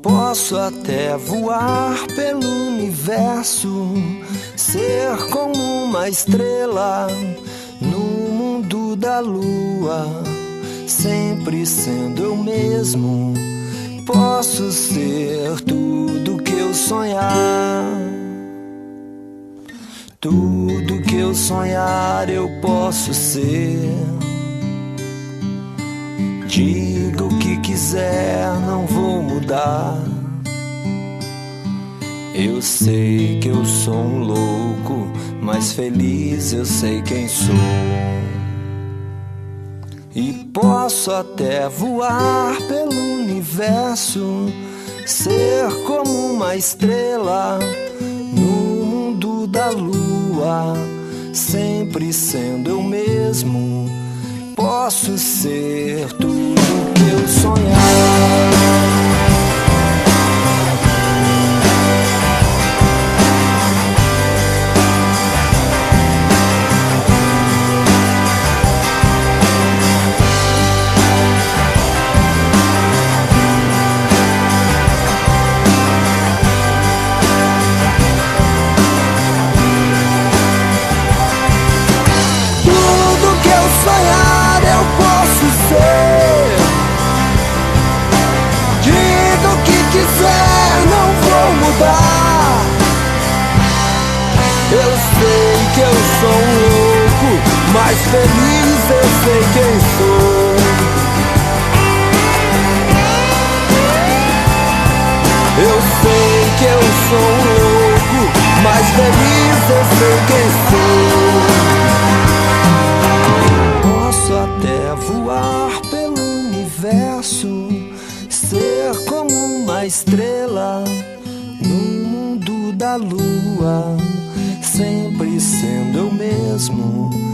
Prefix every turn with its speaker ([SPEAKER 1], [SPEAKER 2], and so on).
[SPEAKER 1] Posso até voar pelo universo, ser como uma estrela no mundo da lua, sempre sendo eu mesmo. Posso ser tudo que eu sonhar. Tudo que eu sonhar eu posso ser. Diga o que quiser, não vou mudar. Eu sei que eu sou um louco, mas feliz eu sei quem sou. E posso até voar pelo universo, ser como uma estrela no mundo da lua, sempre sendo eu mesmo. Posso ser tudo que eu sonhar. Eu sei que eu sou um louco, mas feliz eu sei quem sou. Eu sei que eu sou um louco, mas feliz eu sei quem sou. Posso até voar pelo universo, ser como uma estrela no mundo da lua, sempre sendo eu mesmo.